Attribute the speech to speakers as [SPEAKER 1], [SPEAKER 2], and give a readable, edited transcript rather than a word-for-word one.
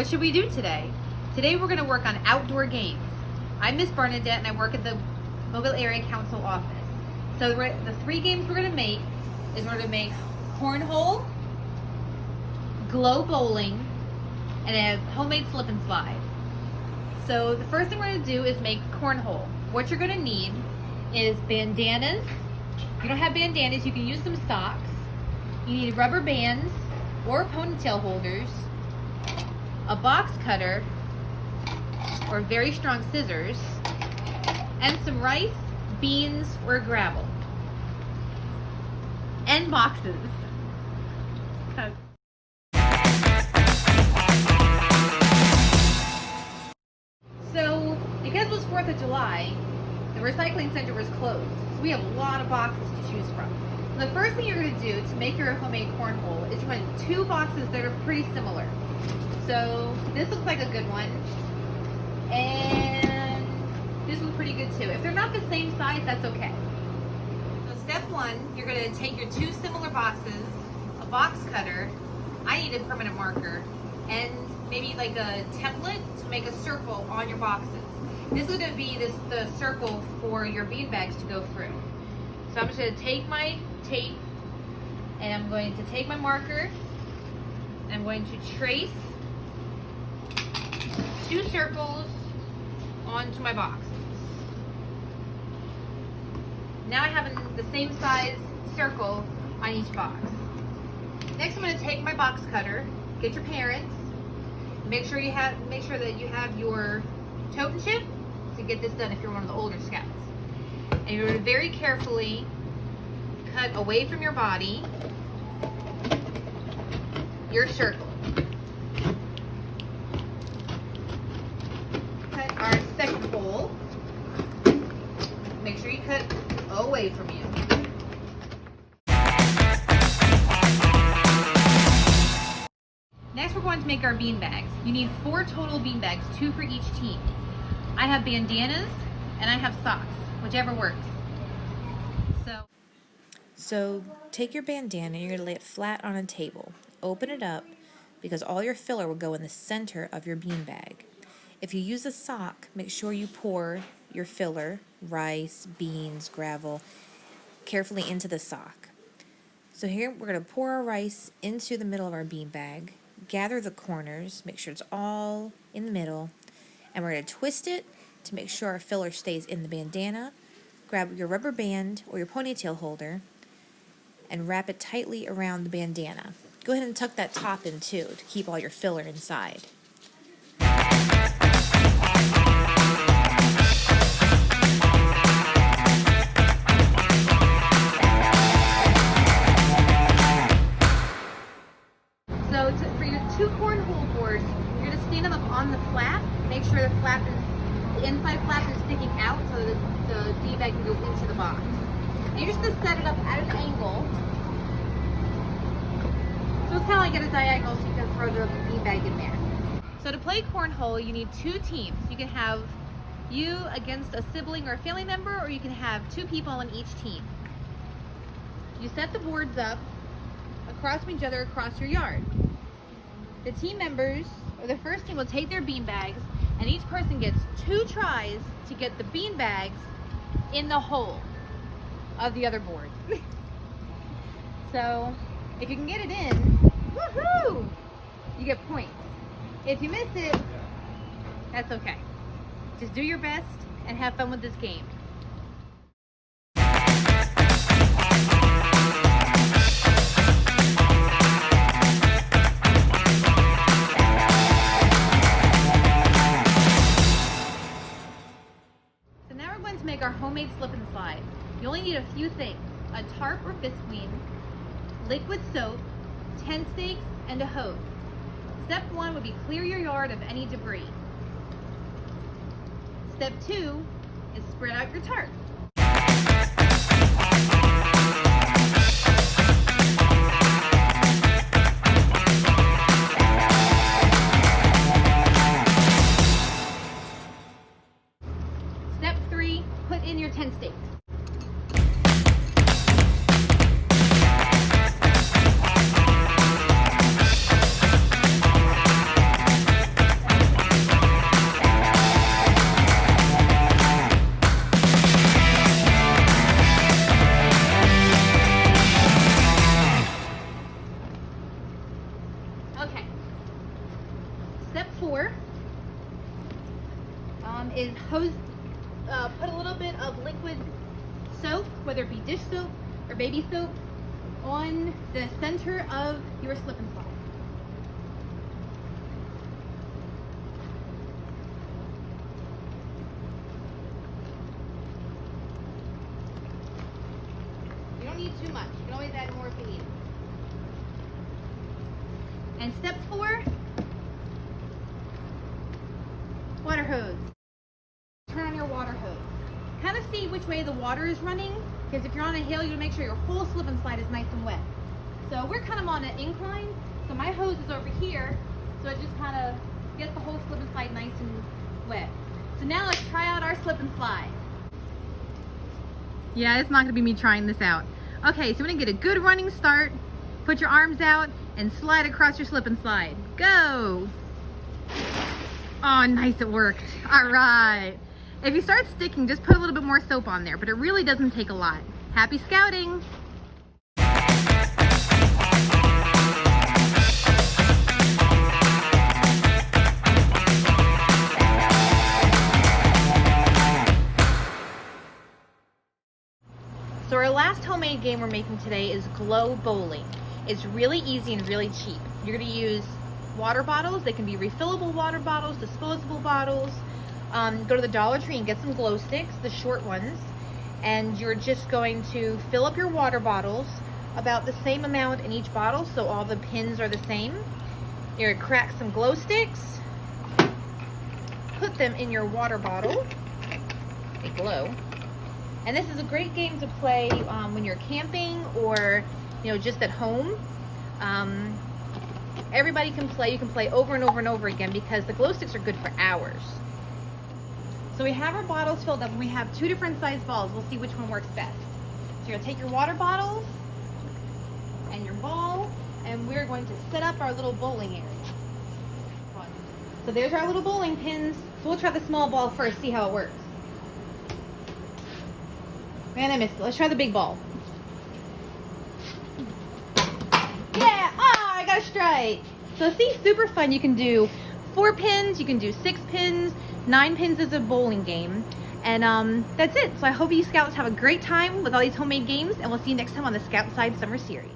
[SPEAKER 1] what should we do today? Today we're gonna work on outdoor games. I'm Miss Bernadette and I work at the Mobile Area Council office. So the 3 games we're gonna make is we're gonna make cornhole, glow bowling, and a homemade slip and slide. So the first thing we're gonna do is make cornhole. What you're gonna need is bandanas. If you don't have bandanas, you can use some socks. You need rubber bands or ponytail holders, a box cutter or very strong scissors, and some rice, beans, or gravel. And boxes. So, because it was 4th of July, the recycling center was closed. So we have a lot of boxes to choose from. The first thing you're going to do to make your homemade cornhole is you want 2 boxes that are pretty similar. So this looks like a good one, and this one's pretty good too. If they're not the same size, that's okay. So step 1, you're going to take your 2 similar boxes, a box cutter, I need a permanent marker, and maybe like a template to make a circle on your boxes. This is going to be the circle for your bean bags to go through. So I'm just going to take my tape and I'm going to take my marker and I'm going to trace 2 circles onto my boxes. Now I have the same size circle on each box. Next I'm going to take my box cutter, get your parents, make sure that you have your totem chip to get this done if you're one of the older scouts. And you're going to very carefully cut away from your body your circle. Cut our second hole. Make sure you cut away from you. Next we're going to make our bean bags. You need 4 total bean bags, 2 for each team. I have bandanas and I have socks, whichever works.
[SPEAKER 2] So take your bandana, you're going to lay it flat on a table. Open it up because all your filler will go in the center of your bean bag. If you use a sock, make sure you pour your filler, rice, beans, gravel, carefully into the sock. So here we're going to pour our rice into the middle of our bean bag, gather the corners, make sure it's all in the middle, and we're going to twist it to make sure our filler stays in the bandana. Grab your rubber band or your ponytail holder and wrap it tightly around the bandana. Go ahead and tuck that top in too to keep all your filler inside.
[SPEAKER 1] So for your 2 cornhole boards, you're going to stand them up on the flap. Make sure the inside flap is sticking out so that the bean bag can go into the box. And you're just going to set it up at an angle. So it's kind of like at a diagonal so you can throw the bean bag in there. So to play cornhole, you need 2 teams. You can have you against a sibling or a family member, or you can have 2 people on each team. You set the boards up across from each other across your yard. The team members, or the first team, will take their bean bags, and each person gets 2 tries to get the bean bags in the hole of the other board. So if you can get it in, woohoo, you get points. If you miss it, that's okay. Just do your best and have fun with this game. So now we're going to make our homemade slip and slide. You only need a few things: a tarp or bisqueen, liquid soap, 10 stakes, and a hose. Step 1 would be clear your yard of any debris. Step 2 is spread out your tarp. Step 3, put in your 10 stakes. step 4 is put a little bit of liquid soap, whether it be dish soap or baby soap, on the center of your slip and slide. You don't need too much. You can always add more if you need. And step 4, water hose. Turn on your water hose. Kind of see which way the water is running, because if you're on a hill, you want to make sure your whole slip and slide is nice and wet. So we're kind of on an incline, so my hose is over here, so it just kind of gets the whole slip and slide nice and wet. So now let's try out our slip and slide. Yeah, it's not going to be me trying this out. Okay, so we're going to get a good running start. Put your arms out and slide across your slip and slide. Go! Oh, nice, it worked. All right. If you start sticking, just put a little bit more soap on there, but it really doesn't take a lot. Happy scouting! So our last homemade game we're making today is glow bowling. It's really easy and really cheap. You're going to use water bottles. They can be refillable water bottles, disposable bottles. Go to the Dollar Tree and get some glow sticks, the short ones, and you're just going to fill up your water bottles about the same amount in each bottle, so all the pins are the same. You're going to crack some glow sticks, put them in your water bottle. They glow. And this is a great game to play when you're camping or just at home. Everybody can play. You can play over and over and over again because the glow sticks are good for hours. So we have our bottles filled up and we have 2 different size balls. We'll see which one works best. So you're gonna take your water bottles and your ball, and we're going to set up our little bowling area. So there's our little bowling pins. So we'll try the small ball first, see how it works. Man, I missed it. Let's try the big ball. Yeah! Ah, I got a strike. So see, super fun. You can do 4 pins, you can do 6 pins, 9 pins is a bowling game. And that's it. So I hope you Scouts have a great time with all these homemade games, and we'll see you next time on the SCOUTside Summer Series.